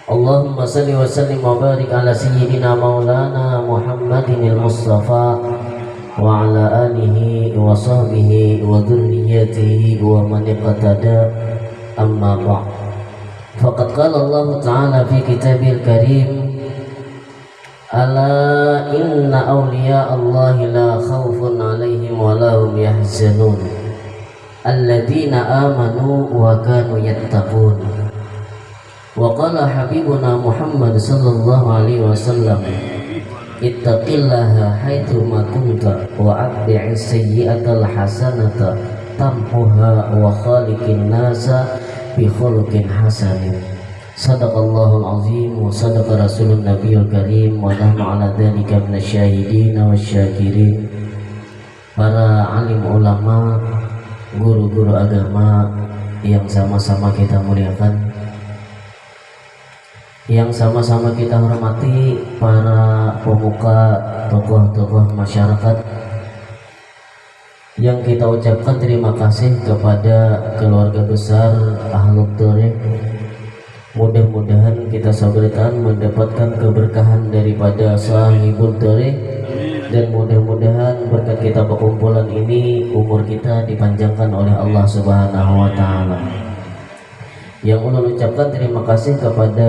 Allahumma salli wa sallim wa barik ala sayyidina maulana Muhammadin al-Mustafa wa ala alihi wa sahbihi wa dhurriyyatihi wa man iqtada amma ba'd. Faqad qala Allah Ta'ala fi kitabil karim, ala inna awliya Allahi la khawfun alaihim wa la hum yahzanun alladhina amanu wa kanu yattaqun. Wa qala habibuna Muhammad sallallahu alaihi wasallam, ittaqillaha haitsu ma kunta wa atbi'is sayyi'atal hasanata tamhuha wa khaliqin nasa bi khuluqin hasanin. Sadaqallahul azim wa sadaqa rasulun nabiyul karim wa nahnu ala dzalika minasyahidin wasyakirin. Para alim ulama, guru-guru agama yang sama-sama kita muliakan, yang sama-sama kita hormati, para pemuka, tokoh-tokoh masyarakat, yang kita ucapkan terima kasih kepada keluarga besar Ahlul Thoriq. Mudah-mudahan kita sabarkan mendapatkan keberkahan daripada Sahibul Thoriq, dan mudah-mudahan berkat kita perkumpulan ini umur kita dipanjangkan oleh Allah Subhanahu wa Ta'ala. Yang ulun ucapkan terima kasih kepada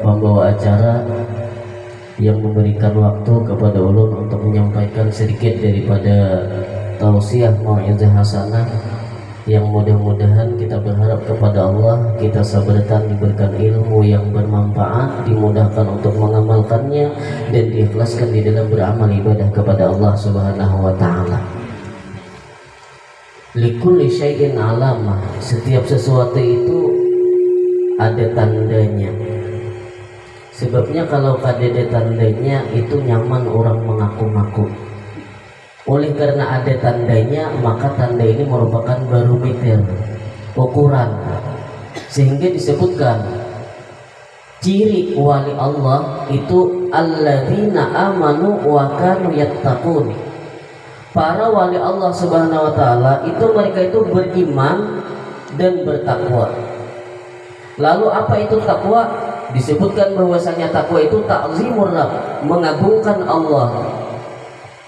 pembawa acara yang memberikan waktu kepada ulun untuk menyampaikan sedikit daripada tausiah mau'izah hasanah, yang mudah-mudahan kita berharap kepada Allah kita sabarkan diberikan ilmu yang bermanfaat, dimudahkan untuk mengamalkannya, dan diikhlaskan di dalam beramal ibadah kepada Allah Subhanahu wa Ta'ala. Likulli syai'in alamah, setiap sesuatu itu ada tandanya. Sebabnya kalau ada tandanya itu nyaman orang mengaku-ngaku. Oleh karena ada tandanya, maka tanda ini merupakan barometer, ukuran, sehingga disebutkan ciri wali Allah itu alladzina amanu wa kanu yattaqun. Para wali Allah Subhanahu wa Ta'ala itu mereka itu beriman dan bertakwa. Lalu apa itu takwa? Disebutkan bahwasanya takwa itu ta'zimur Rabb, mengagungkan Allah,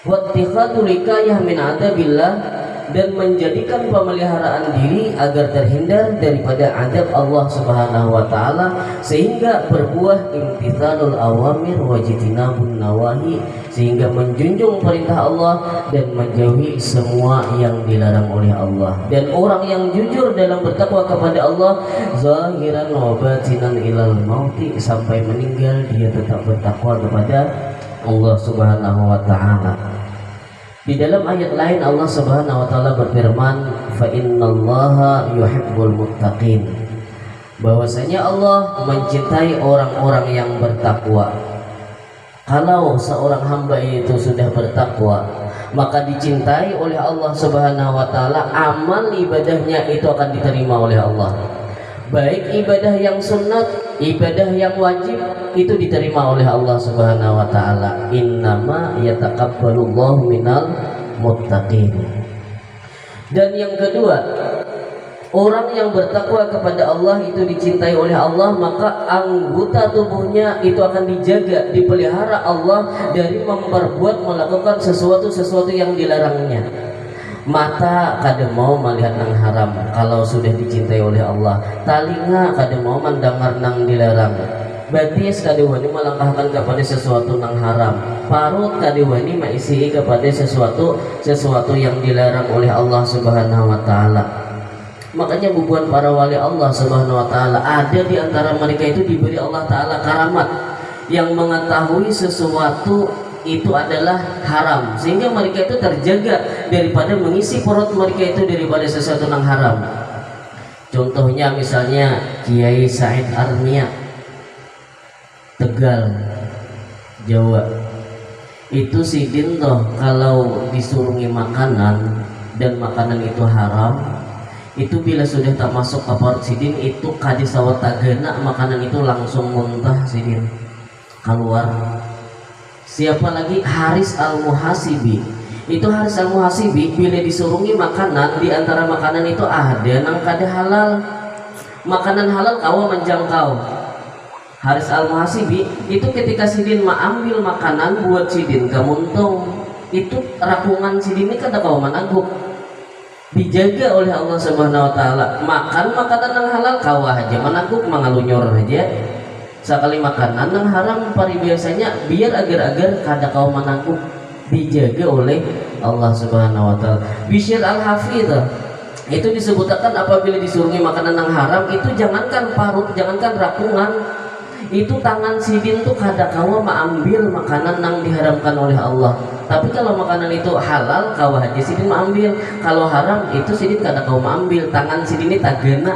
wattikhadul wiqayah min adabillah, dan menjadikan pemeliharaan diri agar terhindar daripada adab Allah Subhanahu wa Ta'ala, sehingga berbuah imtithalul awamir wajtinabun nawahi, sehingga menjunjung perintah Allah dan menjauhi semua yang dilarang oleh Allah. Dan orang yang jujur dalam bertakwa kepada Allah, zahiran wa batinan ilal mauti, sampai meninggal dia tetap bertakwa kepada Allah Subhanahu wa Ta'ala. Di dalam ayat lain Allah Subhanahu wa Ta'ala berfirman, fa innallaha yuhibbul muttaqin, bahwasanya Allah mencintai orang-orang yang bertakwa. Kalau seorang hamba itu sudah bertakwa, maka dicintai oleh Allah Subhanahu wa Ta'ala, amal ibadahnya itu akan diterima oleh Allah. Baik ibadah yang sunat, ibadah yang wajib, itu diterima oleh Allah Subhanahu wa Ta'ala. Innama yataqabbalullahu minal muttaqin. Dan yang kedua, orang yang bertakwa kepada Allah itu dicintai oleh Allah, maka anggota tubuhnya itu akan dijaga, dipelihara Allah dari memperbuat, melakukan sesuatu yang dilarangnya. Mata kada mau melihat nang haram kalau sudah dicintai oleh Allah. Talinga kada mau mendengar nang dilarang. Batis kada wani melangkahkan kepada sesuatu nang haram. Parut kada wani maisi kepada sesuatu yang dilarang oleh Allah Subhanahu wa Ta'ala. Makanya bubuan para wali Allah Subhanahu wa Ta'ala, ada di antara mereka itu diberi Allah Ta'ala karamat yang mengetahui sesuatu itu adalah haram, sehingga mereka itu terjaga daripada mengisi perut mereka itu daripada sesuatu yang haram. Contohnya misalnya Kiai Said Armia, Tegal, Jawa. Itu sidin toh kalau disuruhi makanan dan makanan itu haram, itu bila sudah tak masuk ke perut sidin itu kadisawat tagana, makanan itu langsung muntah sidin keluar. Siapa lagi? Haris Al-Muhasibi. Itu Haris Al-Muhasibi bila disuruhi makanan, di antara makanan itu ada nang kada halal. Makanan halal kawa menjangkau. Haris Al-Muhasibi itu ketika Sidin ambil makanan buat Sidin kamuntong, itu rakungan Sidin ini kata kauman agung dijaga oleh Allah Subhanahu wa taala. Makan makanan yang halal kawah aja managuk mangalunyor aja. Sekali makanan yang haram pari biasanya biar agar-agar kada kau managuk dijaga oleh Allah Subhanahu wa taala. Bishr Al-Hafidh itu disebutkan apabila disuruhi makanan yang haram itu jangankan parut, jangankan rakungan, itu tangan Sidin tuh kada kawa mengambil makanan yang diharamkan oleh Allah. Tapi kalau makanan itu halal kawa aja Sidin mengambil, kalau haram itu Sidin kada kawa mengambil, tangan Sidin ini tagana.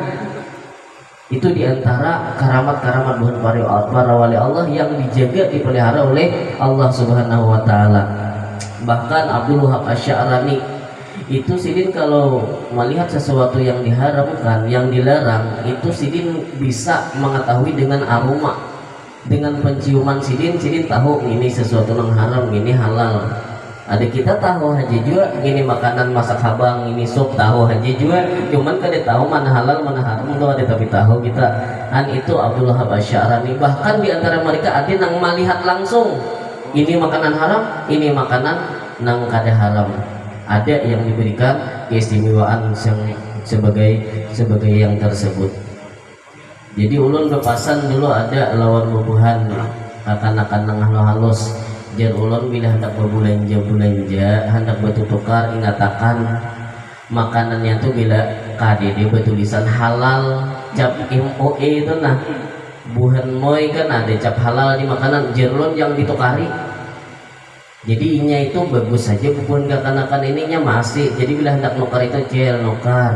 Itu diantara karamat-karamat bukan para wali Allah yang dijaga dipelihara oleh Allah Subhanahu wa taala. Bahkan Abdul Wahab Asy-Sya'rani itu Sidin kalau melihat sesuatu yang diharamkan, yang dilarang, itu Sidin bisa mengetahui dengan aroma, dengan penciuman Sidin tahu ini sesuatu yang haram, ini halal. Ada kita tahu aja juga ini makanan masak habang, ini sup tahu aja juga, cuman kada tahu mana halal mana haram tuh ada, tapi tahu kita kan. Itu Abdul Wahab Asy-Sya'rani. Bahkan di antara mereka ada yang melihat langsung ini makanan haram, ini makanan nang kada haram. Ada yang diberikan keistimewaan yang sebagai yang tersebut. Jadi ulun bepasan dulu ada lawan bubuhan akan nang halus. Jar ulun bila hendak berbelanja hendak bertukar ingatakan makanannya tuh bila KDD bertulisan halal cap MOE itu nah buhan moy kan ada cap halal di makanan, jar ulun yang ditukari. Jadi inya itu bagus saja pun kekanakan ininya masih. Jadi bila hendak nukar itu gel nukar,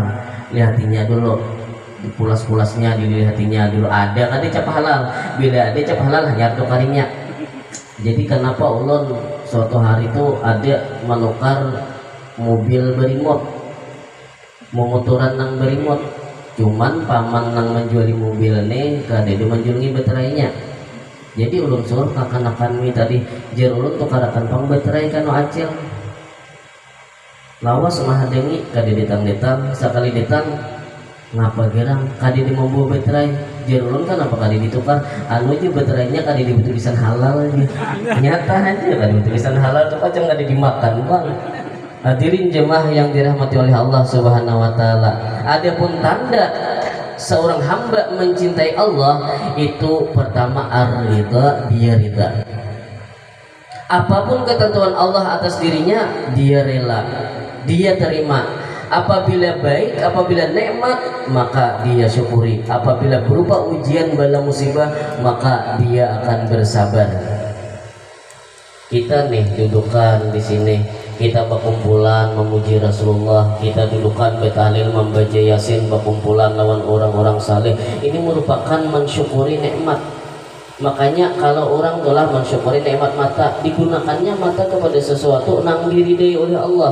lihatinya dulu, pulas-pulasnya dilihatinya dulu. Ada cap halal, bila ada cap halal hanya tukarinya. Jadi kenapa ulun suatu hari itu ada menukar mobil berimot, motoran nang berimot, cuman paman nang menjuali mobil nih kada menjuali baterainya. Jadi ulun suruh kakan-kakan mi tadi jar ulun tukarakan pang baterai kanu acil lawas mah dengi kadi ditang-ditang sekali ditang ngapa gerang kadi di membawa baterai jar ulun kan apa kadi ditukar anu aja baterainya kadi di tulisan halal aja nyata aja kadi tulisan halal tuh macam kadi dimakan bang. Hadirin jemaah yang dirahmati oleh Allah Subhanahu wa taala, adapun tanda seorang hamba mencintai Allah itu pertama ar-ridha, dia ridha. Apapun ketentuan Allah atas dirinya dia rela, dia terima. Apabila baik, apabila nikmat maka dia syukuri. Apabila berupa ujian bala musibah maka dia akan bersabar. Kita nih dudukan di sini, kita berkumpulan memuji Rasulullah, kita dudukan bertahlil membaca Yasin, berkumpulan lawan orang-orang saleh. Ini merupakan mensyukuri nikmat. Makanya kalau orang telah mensyukuri nikmat mata, digunakannya mata kepada sesuatu nang diridai oleh Allah.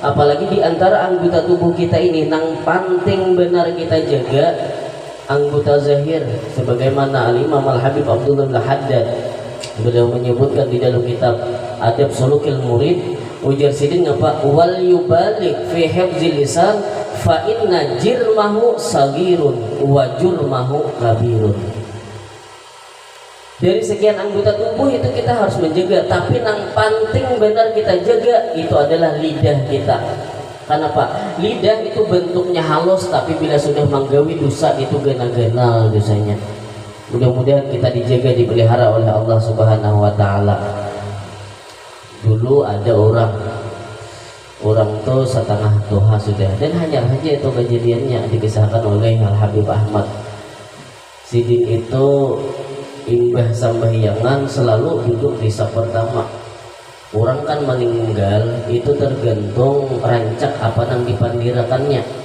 Apalagi di antara anggota tubuh kita ini nang penting benar kita jaga anggota zahir, sebagaimana Al-Imam Al-Habib Abdullah Al-Haddad beliau menyebutkan di dalam kitab Adab Sulukil Murid, ujar Sidin apa wal yubalik fi hifzil lisan fa inna jirmahu sagirun wa jurmahu kabirun. Dari sekian anggota tubuh itu kita harus menjaga, tapi yang penting benar kita jaga itu adalah lidah kita. Kenapa? Lidah itu bentuknya halus, tapi bila sudah menggawi dosa itu gana-gana dosanya. Mudah-mudahan kita dijaga, dipelihara oleh Allah Subhanahu wa taala. Dulu ada orang tuh setengah doha sudah, dan hanya saja itu kejadiannya dikisahkan oleh Al Habib Ahmad. Sidin itu imbah sembahyangan selalu duduk di saf pertama. Orang kan meninggal itu tergantung rancak apa yang dipandirakannya.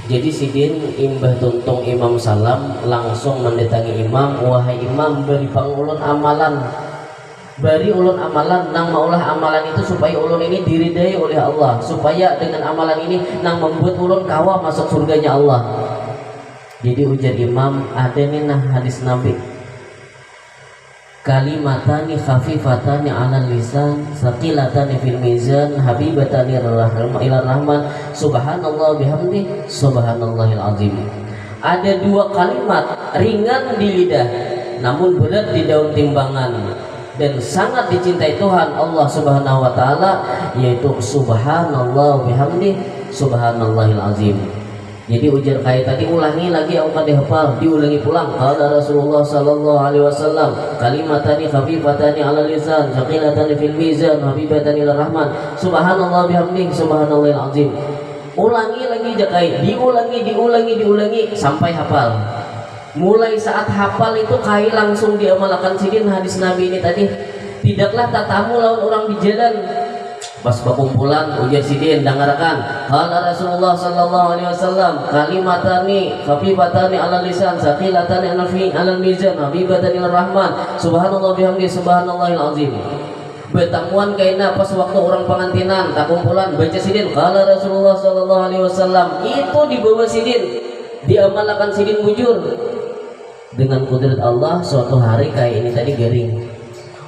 Jadi Sidin imbah tuntung imam salam langsung mendatangi imam, wahai imam beri pangulun amalan, beri ulun amalan nang maulah amalan itu supaya ulun ini diridai oleh Allah, supaya dengan amalan ini nang membuat ulun kawa masuk surganya Allah. Jadi ujar imam, ada nih nah hadis Nabi, kalimatani khafifatani 'alal lisan saqilatani fil mizan habibatani ila rahman subhanallah bihamdi subhanallahil azim. Ada dua kalimat ringan di lidah namun berat di daun timbangan dan sangat dicintai Tuhan Allah Subhanahu wa taala, yaitu subhanallah bihamdi subhanallahil azim. Jadi ujar kayak tadi, ulangi lagi aku kan dihafal, diulangi pulang. Qala Rasulullah sallallahu alaihi wasallam, kalimatani khafifatani 'ala lisan, thaqilatani fil mizan, habibatani lir rahman, subhanallah bihamdihi subhanallahil azim. Ulangi lagi jakai, diulangi sampai hafal. Mulai saat hafal itu kai langsung diamalkan sidin hadis Nabi ini tadi. Tidaklah tatamu lawan orang di jalan. Pas berkumpulan ujar sidin dengarkan, qala Rasulullah sallallahu alaihi wasallam, kalimatani khafifatani 'ala lisan, thaqilatani 'alal mizan, habibatani lir rahman, subhanallah bihamdihi subhanallahil azim. Bertamuan kaina pas waktu orang pengantinan tak kumpulan baca sidin qala Rasulullah sallallahu alaihi wasallam, itu dibawa sidin, diamalkan sidin bujur. Dengan kudrat Allah suatu hari kayak ini tadi garing.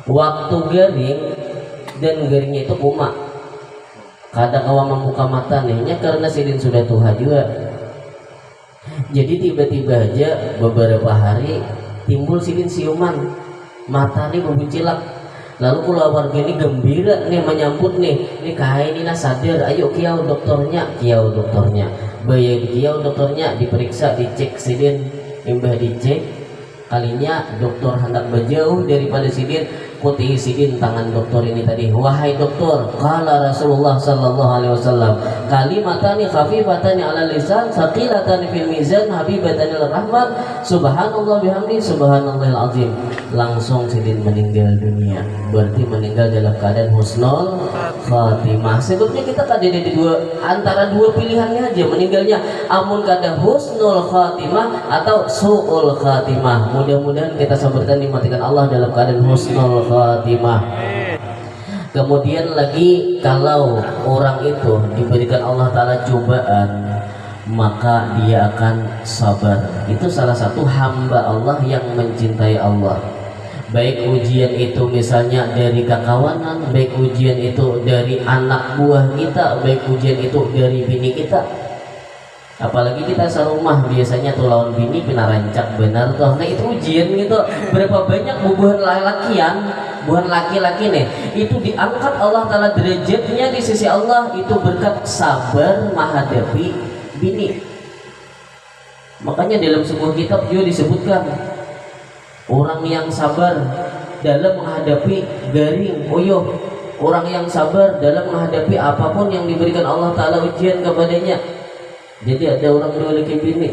Waktu garing dan garingnya itu kumat. Kadang awam membuka mata nih karena sidin sudah tua juga. Jadi tiba-tiba aja beberapa hari timbul sidin siuman, mata nih membuncilak. Lalu kalau warga ini gembira nih menyambut nih kain ini sadar, ayo kiau dokternya, bayar kiau dokternya, diperiksa, dicek sidin, imbah dicek, kalinya dokter hendak berjauh daripada sidin, putih sidin tangan dokter ini tadi, wahai dokter, qala Rasulullah sallallahu alaihi wasallam, kalimatani khafifatani 'ala lisan, thaqilatani fil mizan, habibatani lir rahman, subhanallah bihamdi subhanallahil azim. Langsung sidin meninggal dunia, berarti meninggal dalam keadaan husnul khatimah. Sebetulnya kita tadi di antara dua pilihannya aja meninggalnya, amun kada husnul khatimah atau su'ul khatimah. Mudah-mudahan kita sabarkan dimatikan Allah dalam keadaan husnul khatimah. Kemudian lagi, kalau orang itu diberikan Allah Ta'ala cobaan, maka dia akan sabar. Itu salah satu hamba Allah yang mencintai Allah. Baik ujian itu misalnya dari kakawanan, baik ujian itu dari anak buah kita, baik ujian itu dari bini kita. Apalagi kita serumah biasanya tuh lawan bini pina rancak benar tuh. Nah itu ujian gitu. Berapa banyak bubuhan laki-laki nih, itu diangkat Allah Ta'ala derajatnya di sisi Allah itu berkat sabar menghadapi bini. Makanya dalam sebuah kitab juga disebutkan, orang yang sabar dalam menghadapi garing, uyuh, orang yang sabar dalam menghadapi apapun yang diberikan Allah Ta'ala ujian kepadanya. Jadi ada orang dua laki bini,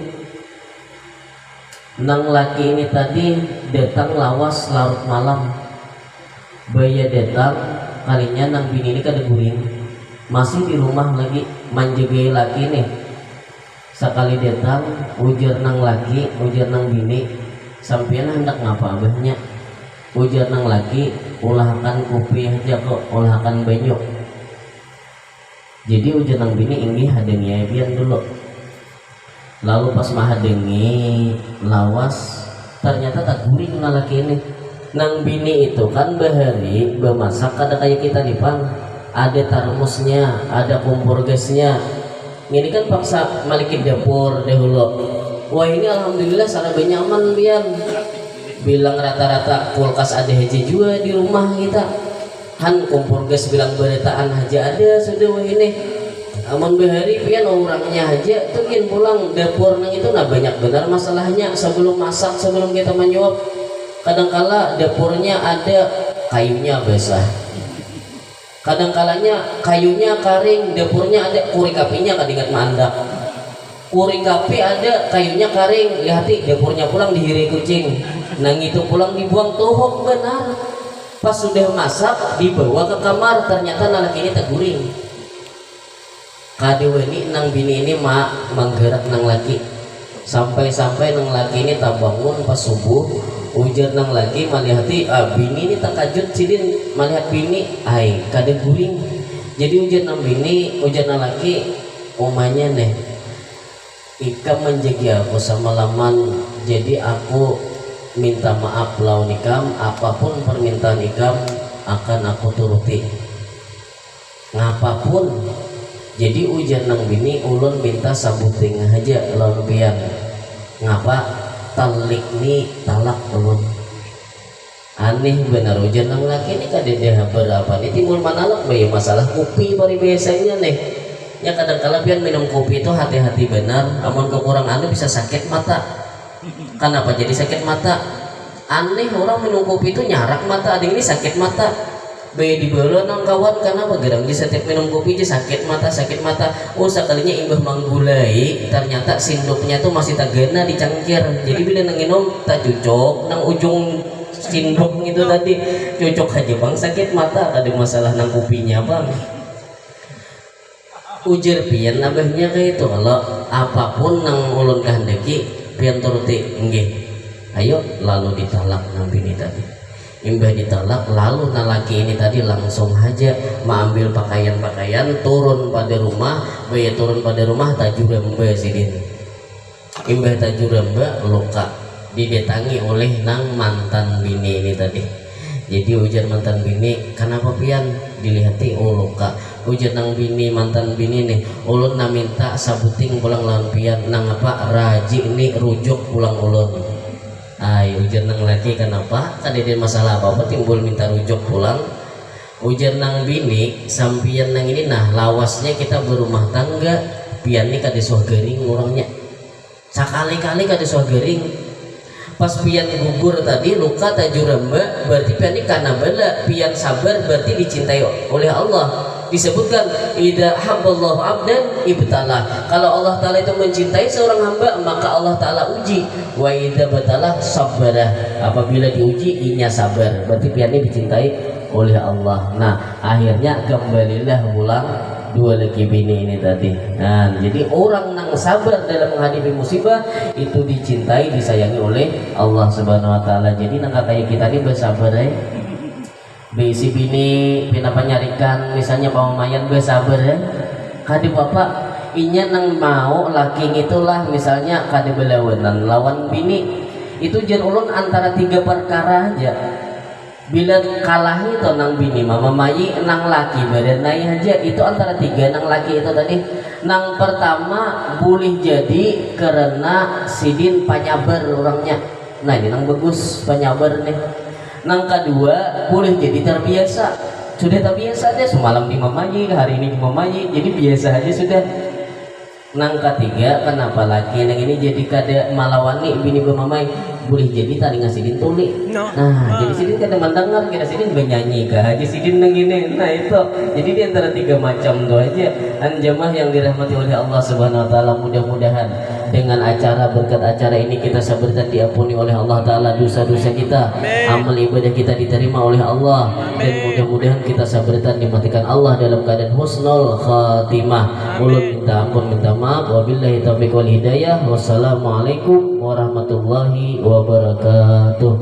nang laki ini tadi datang lawas larut malam, baya datang kalinya nang bini ini kada guring, masih di rumah lagi manjagai laki nih. Sekali datang ujar nang laki, ujar nang bini, sampean hendak ngapa abahnya? Ujar nang laki, ulahkan kopi aja kok, ulahkan banyak. Jadi ujar nang bini ingin hadengi abian dulu. Lalu pas mahadengi lawas, ternyata tak guring nang laki ini. Nang bini itu kan bahari bemasak kada kayak kita di pan, ada termosnya, ada kompor gasnya. Ini kan paksa malikin dapur dahulu. Wah ini alhamdulillah sarana nyaman biar bilang rata-rata kulkas ada aja juga di rumah kita. Han kompor gas bilang berataan aja ada sudah. Wah ini aman bahari pian orangnya aja tuh kan pulang dapur nang itu nah banyak benar masalahnya sebelum masak, sebelum kita menyuap. Kadangkala dapurnya ada kayunya basah, kadangkalanya kayunya karing, dapurnya ada kuring apinya kadingat mandak. Kuring kapi ada kayunya karing, lihati dapurnya pulang dihiri kucing. Nang itu pulang dibuang tohok benar. Pas sudah masak dibawa ke kamar, ternyata nang laki ini tak guring. Kadewa ini nang bini ini menggerak nang laki, sampai nang laki ini tak bangun pas subuh. Ujar nang laki malihati bini ini tak kajut sidin malihat bini ai kada guring. Jadi ujar nang bini, ujar nang laki, omanya nih ikam menjaga aku sama laman, jadi aku minta maaf lawan ikam, apapun permintaan ikam akan aku turuti ngapapun. Jadi ujar nang bini, ulun minta sabuting aja lawan pian, ngapa talik ni talak ulun, aneh benar ujar nang laki ini kadedeh berapa nih timbul manalak bayi masalah kopi bari biasanya nih ya kadang kala pian minum kopi itu hati-hati benar amun kekurangan anu bisa sakit mata. Kenapa jadi sakit mata? Aneh orang minum kopi itu nyarak mata, ada ini sakit mata. Bayi dibawa nang kawan karena bergerang di setiap minum kopi aja sakit mata. Oh sekalinya imbah manggulai ternyata sindoknya tuh masih tak gena dicangkir. Jadi bila nang minum tak cocok nang ujung sindok itu tadi cocok aja bang sakit mata ada masalah nang kopinya bang. Ujar pian abahnya kayak itu kalau apapun nang ulun kehendaki pian turuti nggih. Ayo lalu ditalak nang bini tadi. Imbah ditalak lalu nalaki ini tadi langsung aja mengambil pakaian turun pada rumah, bayi turun pada rumah tajuramba sidin. Imbah tajuramba luka didatangi oleh nang mantan bini ini tadi. Jadi ujar mantan bini, kenapa pian dilihati luka. Ujar nang bini mantan bini nih, ulun na minta sabuting pulang lawan pian nang apa raji ini rujuk pulang ulun. Ay ujar nang laki kenapa? Kadeden masalah apa timbul minta rujuk pulang. Ujar nang bini sampian nang ini nah lawasnya kita berumah tangga pian nih kade suah gering orangnya. Sekali-kali kade suah gering. Pas pian gugur tadi luka tajuramba berarti pian ini karena bala pian sabar berarti dicintai oleh Allah. Disebutkan idza habballahu abdan ibtalah. Kalau Allah taala itu mencintai seorang hamba maka Allah taala uji. Wa idza batalah sabara. Apabila diuji inya sabar berarti pian ini dicintai oleh Allah. Nah akhirnya kembalilah pulang dua laki bini ini tadi. Nah jadi orang nang sabar dalam menghadapi musibah itu dicintai disayangi oleh Allah Subhanahu Wa Taala. Jadi nang kayak kita ini bersabar ya. Bisi bini kenapa nyarikan misalnya bawa mayat bersabar ya. Kadi bapak inya nang mau laki itulah misalnya kadi belawanan lawan bini itu jen ulun antara 3 perkara aja. Bila kalah itu nang bini mama mayi nang laki badan naik aja itu antara 3 nang laki itu tadi. Nang pertama boleh jadi karena sidin panyabar orangnya. Nah ini nang bagus panyabar nih. Nang kedua boleh jadi terbiasa. Sudah terbiasa aja semalam di mamayi hari ini di mamayi jadi biasa aja sudah. Nang ketiga kenapa laki nang ini jadi kada malawani bini bermamai boleh jadi tadi ngasih tuli. Nah jadi sidin kada mendengar kira sidin bernyanyi kah aja sidin nang ini. Nah itu jadi di antara 3 macam itu aja anjamah yang dirahmati oleh Allah Subhanahu Wa Taala. Mudah-mudahan dengan acara berkat acara ini kita sabarkan diampuni oleh Allah Taala dosa-dosa kita, amal ibadah kita diterima oleh Allah dan mudah-mudahan kita sabarkan dimatikan Allah dalam keadaan husnul khatimah. Ulun minta ampun minta maaf. Wabillahi taufiq wal hidayah. Wassalamualaikum warahmatullahi wabarakatuh.